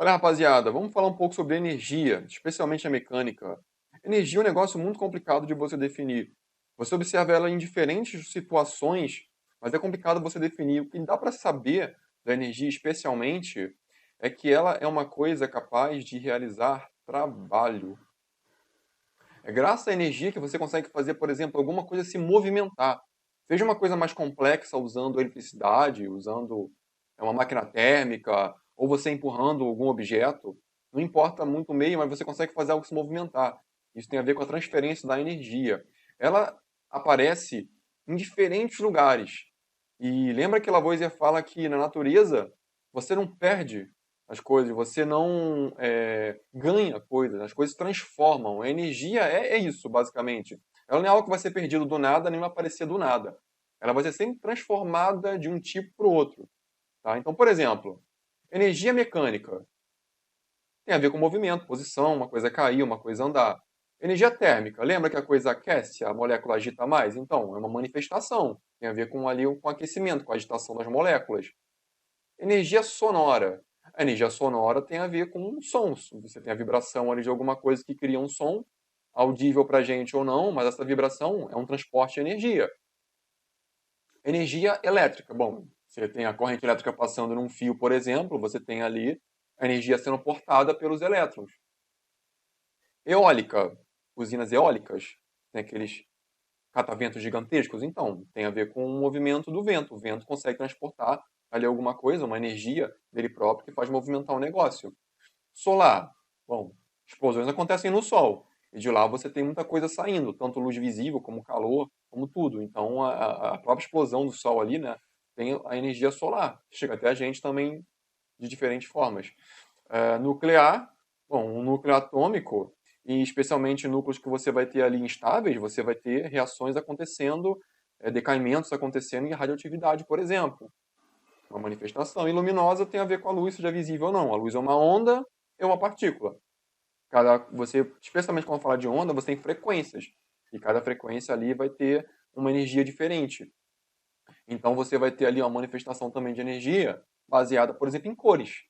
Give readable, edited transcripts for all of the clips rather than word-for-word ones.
Olha, rapaziada, vamos falar um pouco sobre energia, especialmente a mecânica. Energia é um negócio muito complicado de você definir. Você observa ela em diferentes situações, mas é complicado você definir. O que dá para saber da energia, especialmente, é que ela é uma coisa capaz de realizar trabalho. É graças à energia que você consegue fazer, por exemplo, alguma coisa se movimentar. Seja uma coisa mais complexa usando eletricidade, usando uma máquina térmica, ou você empurrando algum objeto. Não importa muito o meio, mas você consegue fazer algo se movimentar. Isso tem a ver com a transferência da energia. Ela aparece em diferentes lugares. E lembra que Lavoisier fala que na natureza você não perde as coisas, você não ganha coisas, as coisas se transformam. A energia é isso, basicamente. Ela não é algo que vai ser perdido do nada, nem vai aparecer do nada. Ela vai ser sempre transformada de um tipo para o outro. Tá? Então, por exemplo, energia mecânica tem a ver com movimento, posição, uma coisa é cair, uma coisa é andar. Energia térmica, lembra que a coisa aquece, a molécula agita mais? Então, é uma manifestação. Tem a ver com ali com aquecimento, com a agitação das moléculas. Energia sonora. A energia sonora tem a ver com sons. Você tem a vibração ali de alguma coisa que cria um som, audível para a gente ou não, mas essa vibração é um transporte de energia. Energia elétrica. Bom, você tem a corrente elétrica passando num fio, por exemplo, você tem ali a energia sendo portada pelos elétrons. Eólica, usinas eólicas, tem aqueles cataventos gigantescos, então tem a ver com o movimento do vento. O vento consegue transportar ali alguma coisa, uma energia dele próprio que faz movimentar o negócio. Solar, bom, explosões acontecem no Sol. E de lá você tem muita coisa saindo, tanto luz visível como calor, como tudo. Então a própria explosão do Sol ali, né, tem a energia solar. Chega até a gente também de diferentes formas. Nuclear, bom, um núcleo atômico, e especialmente núcleos que você vai ter ali instáveis, você vai ter reações acontecendo, decaimentos acontecendo em radioatividade, por exemplo. Uma manifestação. E luminosa tem a ver com a luz, seja visível ou não. A luz é uma onda, é uma partícula. Especialmente quando fala de onda, você tem frequências. E cada frequência ali vai ter uma energia diferente. Então você vai ter ali uma manifestação também de energia baseada, por exemplo, em cores.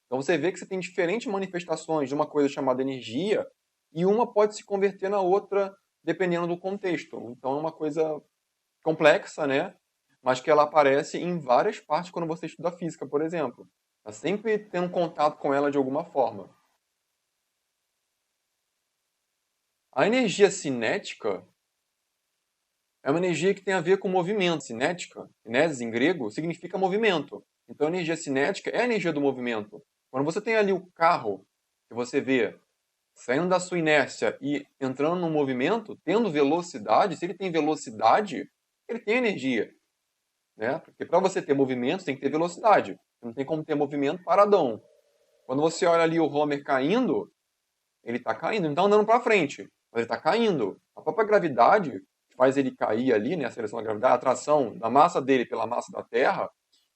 Então você vê que você tem diferentes manifestações de uma coisa chamada energia e uma pode se converter na outra dependendo do contexto. Então é uma coisa complexa, né? Mas que ela aparece em várias partes quando você estuda física, por exemplo. Está sempre tendo contato com ela de alguma forma. A energia cinética é uma energia que tem a ver com movimento. Cinética, cinesis em grego, significa movimento. Então a energia cinética é a energia do movimento. Quando você tem ali o carro, que você vê saindo da sua inércia e entrando no movimento, tendo velocidade, se ele tem velocidade, ele tem energia. Né? Porque para você ter movimento, tem que ter velocidade. Não tem como ter movimento paradão. Quando você olha ali o Homer caindo, ele está caindo, ele não está andando para frente, mas ele está caindo. A própria gravidade faz ele cair ali, né? A seleção da gravidade, a atração da massa dele pela massa da Terra,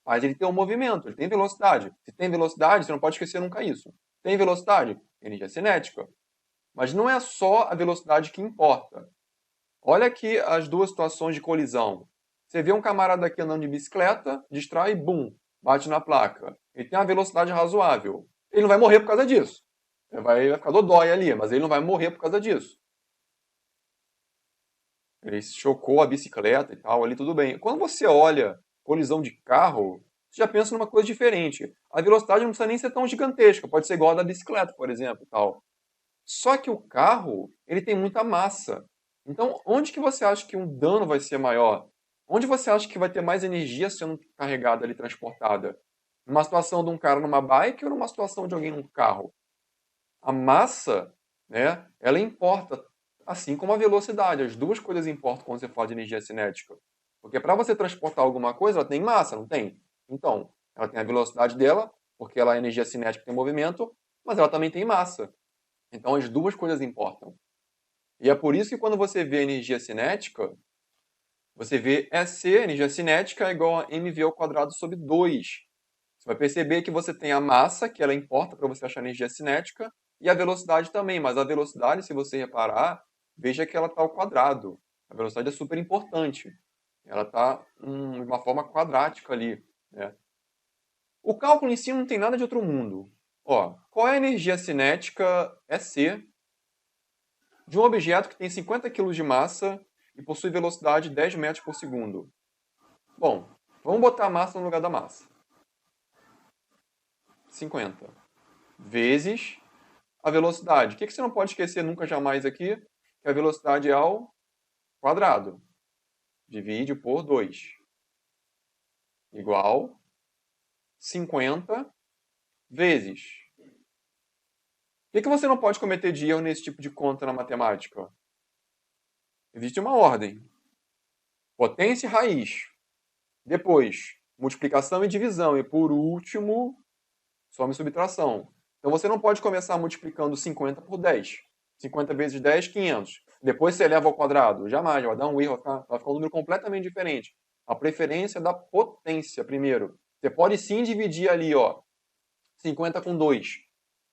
faz ele ter um movimento, ele tem velocidade. Se tem velocidade, você não pode esquecer nunca isso. Tem velocidade? Energia cinética. Mas não é só a velocidade que importa. Olha aqui as duas situações de colisão. Você vê um camarada aqui andando de bicicleta, distrai e bum, bate na placa. Ele tem uma velocidade razoável. Ele não vai morrer por causa disso. Ele vai ficar dodói ali, mas ele não vai morrer por causa disso. Ele chocou a bicicleta e tal, ali tudo bem. Quando você olha colisão de carro, você já pensa numa coisa diferente. A velocidade não precisa nem ser tão gigantesca, pode ser igual a da bicicleta, por exemplo, tal. Só que o carro, ele tem muita massa. Então, onde que você acha que um dano vai ser maior? Onde você acha que vai ter mais energia sendo carregada ali, transportada? Numa situação de um cara numa bike ou numa situação de alguém num carro? A massa, né, ela importa, assim como a velocidade. As duas coisas importam quando você fala de energia cinética. Porque para você transportar alguma coisa, ela tem massa, não tem? Então, ela tem a velocidade dela, porque ela é energia cinética, tem movimento, mas ela também tem massa. Então as duas coisas importam. E é por isso que quando você vê energia cinética, você vê EC, energia cinética, é igual a mv ao quadrado sobre 2. Você vai perceber que você tem a massa, que ela importa para você achar energia cinética, e a velocidade também. Mas a velocidade, se você reparar, veja que ela está ao quadrado. A velocidade é super importante. Ela está de uma forma quadrática ali. Né? O cálculo em si não tem nada de outro mundo. Ó, qual é a energia cinética EC de um objeto que tem 50 kg de massa e possui velocidade de 10 metros por segundo? Bom, vamos botar a massa no lugar da massa. 50 vezes a velocidade. O que você não pode esquecer nunca jamais aqui? Que a velocidade é ao quadrado. Divide por 2. Igual 50 vezes. O que você não pode cometer de erro nesse tipo de conta na matemática? Existe uma ordem. Potência e raiz. Depois, multiplicação e divisão. E por último, soma e subtração. Então você não pode começar multiplicando 50 por 10. 50 vezes 10, 500. Depois você eleva ao quadrado. Jamais, vai dar um erro, vai ficar um número completamente diferente. A preferência é da potência primeiro. Você pode sim dividir ali, ó, 50 com 2.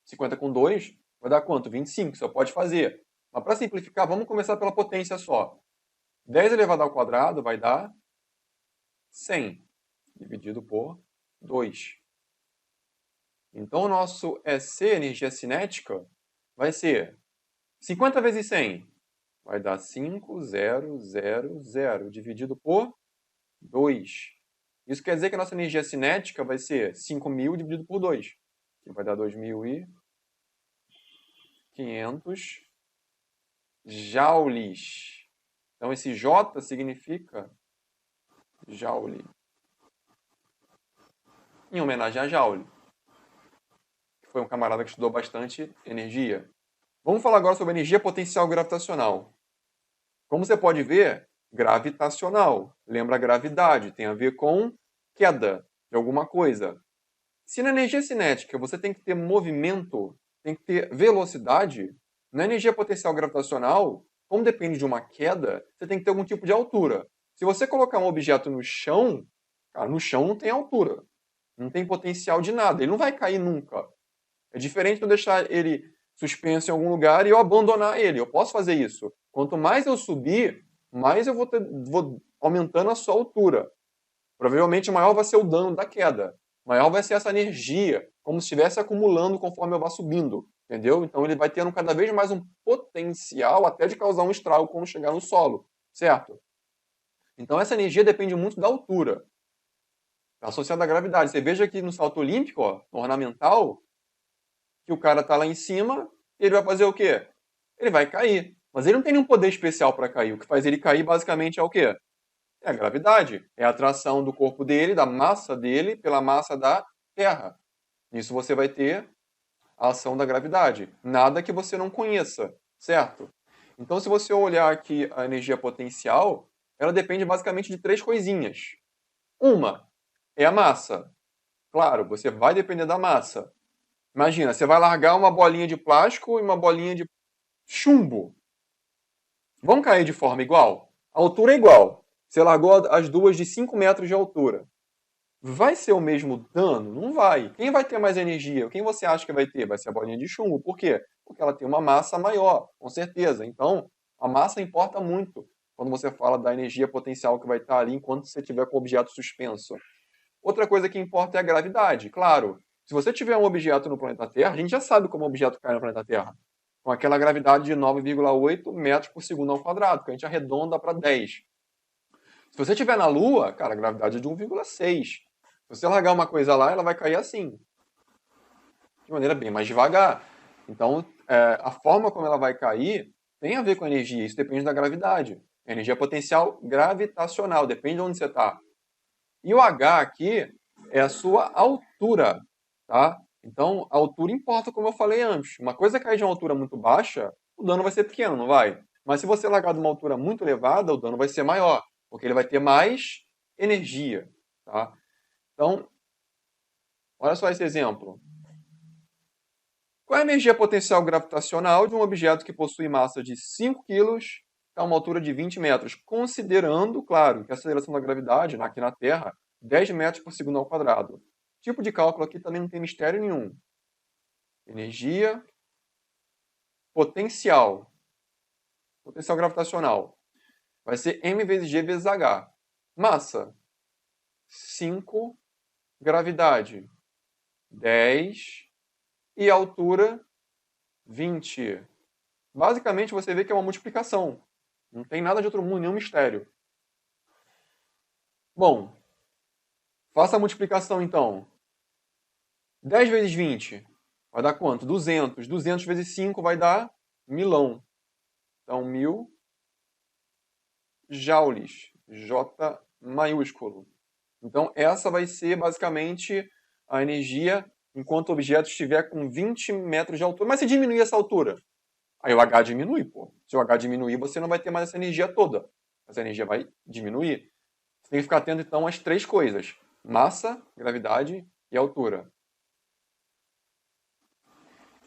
50 com 2 vai dar quanto? 25, você pode fazer. Mas para simplificar, vamos começar pela potência só. 10 elevado ao quadrado vai dar 100, dividido por 2. Então, o nosso EC, energia cinética, vai ser 50 vezes 100. Vai dar 5,000, dividido por 2. Isso quer dizer que a nossa energia cinética vai ser 5.000 dividido por 2. Que vai dar 2.500 joules. Então, esse J significa joule. Em homenagem a Joule, que foi um camarada que estudou bastante energia. Vamos falar agora sobre energia potencial gravitacional. Como você pode ver, gravitacional. Lembra a gravidade, tem a ver com queda de alguma coisa. Se na energia cinética você tem que ter movimento, tem que ter velocidade, na energia potencial gravitacional, como depende de uma queda, você tem que ter algum tipo de altura. Se você colocar um objeto no chão, cara, no chão não tem altura. Não tem potencial de nada. Ele não vai cair nunca. É diferente de eu deixar ele suspenso em algum lugar e eu abandonar ele. Eu posso fazer isso. Quanto mais eu subir, mais eu vou aumentando a sua altura. Provavelmente maior vai ser o dano da queda. Maior vai ser essa energia, como se estivesse acumulando conforme eu vá subindo. Entendeu? Então ele vai tendo cada vez mais um potencial até de causar um estrago quando chegar no solo. Certo? Então essa energia depende muito da altura. Associada à gravidade. Você veja aqui no salto olímpico, ó, no ornamental, que o cara tá lá em cima, e ele vai fazer o quê? Ele vai cair. Mas ele não tem nenhum poder especial para cair. O que faz ele cair basicamente é o quê? É a gravidade. É a atração do corpo dele, da massa dele, pela massa da Terra. Nisso você vai ter a ação da gravidade. Nada que você não conheça, certo? Então, se você olhar aqui a energia potencial, ela depende basicamente de três coisinhas. Uma é a massa. Claro, você vai depender da massa. Imagina, você vai largar uma bolinha de plástico e uma bolinha de chumbo. Vão cair de forma igual? A altura é igual. Você largou as duas de 5 metros de altura. Vai ser o mesmo dano? Não vai. Quem vai ter mais energia? Quem você acha que vai ter? Vai ser a bolinha de chumbo. Por quê? Porque ela tem uma massa maior, com certeza. Então, a massa importa muito quando você fala da energia potencial que vai estar ali enquanto você estiver com o objeto suspenso. Outra coisa que importa é a gravidade. Claro, se você tiver um objeto no planeta Terra, a gente já sabe como o objeto cai no planeta Terra. Com aquela gravidade de 9,8 metros por segundo ao quadrado, que a gente arredonda para 10. Se você estiver na Lua, cara, a gravidade é de 1,6. Se você largar uma coisa lá, ela vai cair assim. De maneira bem mais devagar. Então, a forma como ela vai cair tem a ver com a energia. Isso depende da gravidade. Energia potencial gravitacional, depende de onde você está. E o H aqui é a sua altura, tá? Então, a altura importa, como eu falei antes. Uma coisa cair de uma altura muito baixa, o dano vai ser pequeno, não vai? Mas se você largar de uma altura muito elevada, o dano vai ser maior, porque ele vai ter mais energia, tá? Então, olha só esse exemplo. Qual é a energia potencial gravitacional de um objeto que possui massa de 5 kg a uma altura de 20 metros? Considerando, claro, que a aceleração da gravidade aqui na Terra 10 metros por segundo ao quadrado. Tipo de cálculo aqui também não tem mistério nenhum. Energia potencial. Potencial gravitacional. Vai ser m vezes g vezes h. Massa. 5. Gravidade. 10 e a altura 20. Basicamente, você vê que é uma multiplicação. Não tem nada de outro mundo, nenhum mistério. Bom, faça a multiplicação então. 10 vezes 20 vai dar quanto? 200. 200 vezes 5 vai dar milão. Então, 1000 joules. J maiúsculo. Então, essa vai ser basicamente a energia enquanto o objeto estiver com 20 metros de altura. Mas se diminuir essa altura, aí o H diminui, pô. Se o H diminuir, você não vai ter mais essa energia toda. Essa energia vai diminuir. Você tem que ficar atento, então, às três coisas. Massa, gravidade e altura.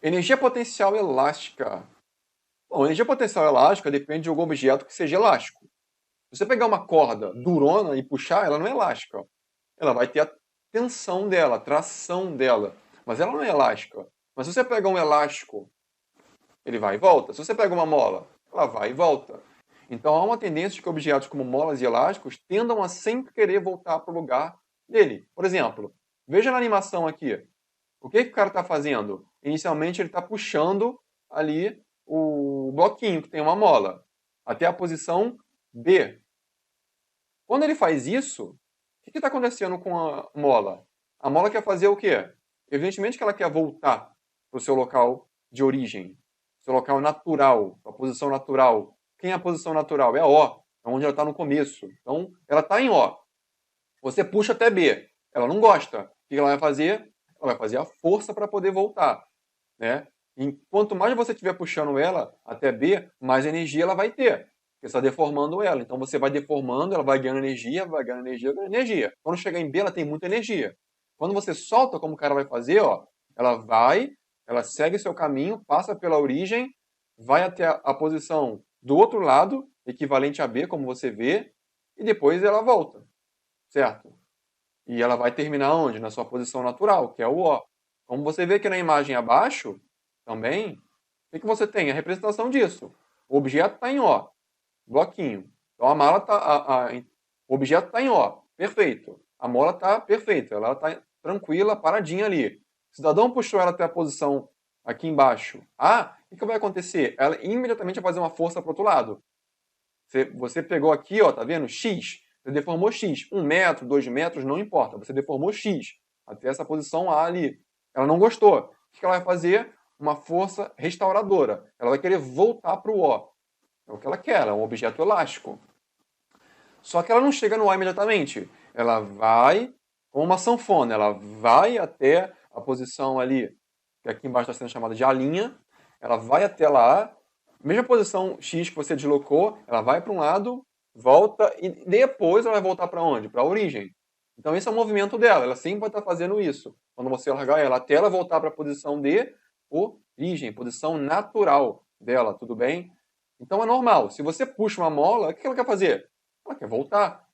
Energia potencial elástica. Bom, energia potencial elástica depende de algum objeto que seja elástico. Se você pegar uma corda durona e puxar, ela não é elástica. Ela vai ter a tensão dela, a tração dela. Mas ela não é elástica. Mas se você pegar um elástico, ele vai e volta. Se você pega uma mola, ela vai e volta. Então há uma tendência de que objetos como molas e elásticos tendam a sempre querer voltar para o lugar dele. Por exemplo, veja na animação aqui. O que o cara está fazendo? Inicialmente ele está puxando ali o bloquinho que tem uma mola até a posição B. Quando ele faz isso, o que está acontecendo com a mola? A mola quer fazer o quê? Evidentemente que ela quer voltar para o seu local de origem, seu local natural, a posição natural. Quem é a posição natural? É a O, é onde ela está no começo. Então, ela está em O. Você puxa até B. Ela não gosta. O que ela vai fazer? Ela vai fazer a força para poder voltar. Né? E quanto mais você estiver puxando ela até B, mais energia ela vai ter. Porque você está deformando ela. Então você vai deformando, ela vai ganhando energia, vai ganhando energia, vai ganhando energia. Quando chegar em B, ela tem muita energia. Quando você solta, como o cara vai fazer, ó, ela vai, ela segue seu caminho, passa pela origem, vai até a posição do outro lado, equivalente a B, como você vê, e depois ela volta. Certo? E ela vai terminar onde? Na sua posição natural, que é o O. Como você vê aqui na imagem abaixo, também, o que você tem? A representação disso. O objeto está em O, bloquinho. Então a mala tá, o objeto está em O, perfeito. A mola está perfeita, ela está tranquila, paradinha ali. O cidadão puxou ela até a posição aqui embaixo. O que vai acontecer? Ela imediatamente vai fazer uma força para o outro lado. Você pegou aqui, ó, tá vendo? X. Você deformou X. 1 metro, 2 metros, não importa. Você deformou X. Até essa posição A ali. Ela não gostou. O que ela vai fazer? Uma força restauradora. Ela vai querer voltar para o O. É o que ela quer. Ela é um objeto elástico. Só que ela não chega no O imediatamente. Ela vai, como uma sanfona, ela vai até a posição ali, que aqui embaixo está sendo chamada de alinha. Ela vai até lá. Mesma posição X que você deslocou, ela vai para um lado, volta e depois ela vai voltar para onde? Para a origem. Então esse é o movimento dela, ela sempre vai estar fazendo isso. Quando você largar ela, até ela voltar para a posição de origem, posição natural dela, tudo bem? Então é normal. Se você puxa uma mola, o que ela quer fazer? Ela quer voltar.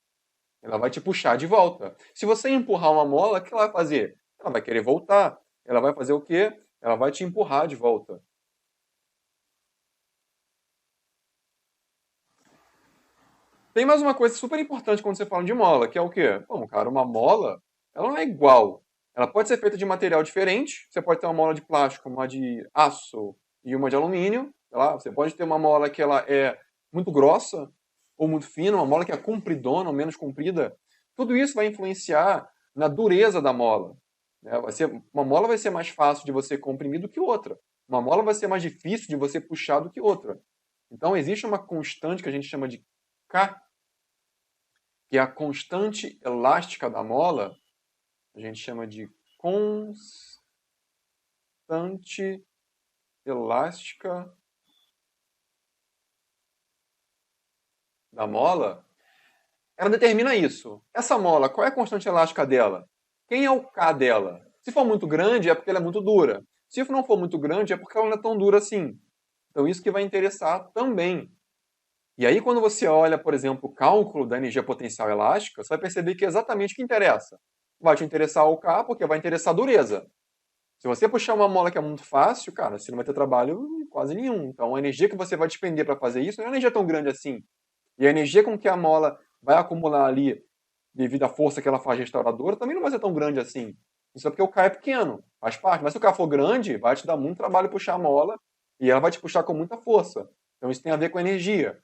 Ela vai te puxar de volta. Se você empurrar uma mola, o que ela vai fazer? Ela vai querer voltar. Ela vai fazer o quê? Ela vai te empurrar de volta. Tem mais uma coisa super importante quando você fala de mola, que é o quê? Bom, cara, uma mola, ela não é igual. Ela pode ser feita de material diferente. Você pode ter uma mola de plástico, uma de aço e uma de alumínio. Sei lá, você pode ter uma mola que ela é muito grossa ou muito fina, uma mola que é compridona ou menos comprida. Tudo isso vai influenciar na dureza da mola. Né? Uma mola vai ser mais fácil de você comprimir do que outra. Uma mola vai ser mais difícil de você puxar do que outra. Então existe uma constante que a gente chama de K, que é a constante elástica da mola, a gente chama de constante elástica da mola, ela determina isso. Essa mola, qual é a constante elástica dela? Quem é o K dela? Se for muito grande, é porque ela é muito dura. Se não for muito grande, é porque ela não é tão dura assim. Então isso que vai interessar também. E aí, quando você olha, por exemplo, o cálculo da energia potencial elástica, você vai perceber que é exatamente o que interessa. Vai te interessar o K, porque vai interessar a dureza. Se você puxar uma mola que é muito fácil, cara, você não vai ter trabalho quase nenhum. Então, a energia que você vai despender para fazer isso não é uma energia tão grande assim. E a energia com que a mola vai acumular ali, devido à força que ela faz restauradora, também não vai ser tão grande assim. Isso é porque o K é pequeno, faz parte. Mas se o K for grande, vai te dar muito trabalho puxar a mola e ela vai te puxar com muita força. Então isso tem a ver com energia.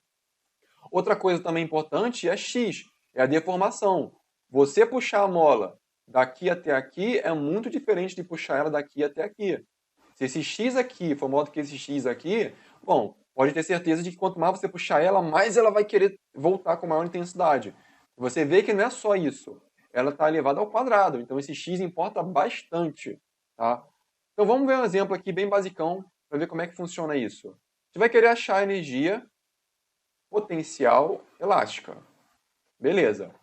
Outra coisa também importante é X, é a deformação. Você puxar a mola daqui até aqui é muito diferente de puxar ela daqui até aqui. Se esse X aqui for maior do que esse X aqui, bom, pode ter certeza de que quanto mais você puxar ela, mais ela vai querer voltar com maior intensidade. Você vê que não é só isso. Ela está elevada ao quadrado. Então esse X importa bastante. Tá? Então vamos ver um exemplo aqui bem basicão para ver como é que funciona isso. Você vai querer achar a energia potencial elástica. Beleza.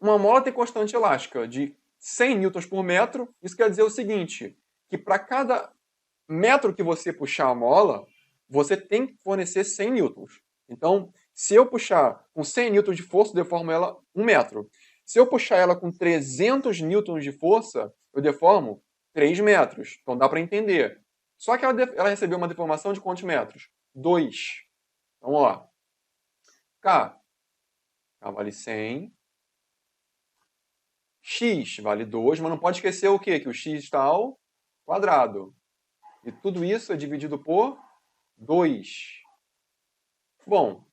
Uma mola tem constante elástica de 100 newtons por metro. Isso quer dizer o seguinte, que para cada metro que você puxar a mola, você tem que fornecer 100 newtons. Então, se eu puxar com 100 newtons de força, eu deformo ela 1 metro. Se eu puxar ela com 300 newtons de força, eu deformo 3 metros. Então dá para entender. Só que ela recebeu uma deformação de quantos metros? 2. Então, ó. K vale 100. X vale 2, mas não pode esquecer o quê? Que o x está ao quadrado. E tudo isso é dividido por 2. Bom,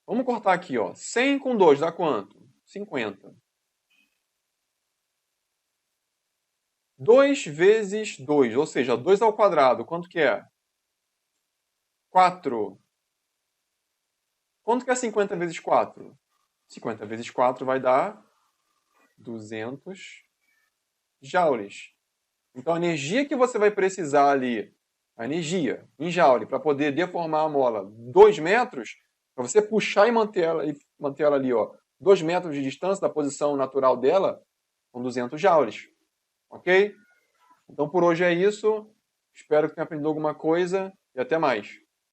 vamos cortar aqui, ó. 100 com 2 dá quanto? 50. 2 vezes 2, ou seja, 2 ao quadrado, quanto que é? 4. Quanto que é 50 vezes 4? 50 vezes 4 vai dar 200 joules. Então a energia que você vai precisar ali, a energia em joule, para poder deformar a mola 2 metros, para você puxar e manter ela ali, ó, 2 metros de distância da posição natural dela, são 200 joules. Ok? Então por hoje é isso. Espero que tenha aprendido alguma coisa e até mais.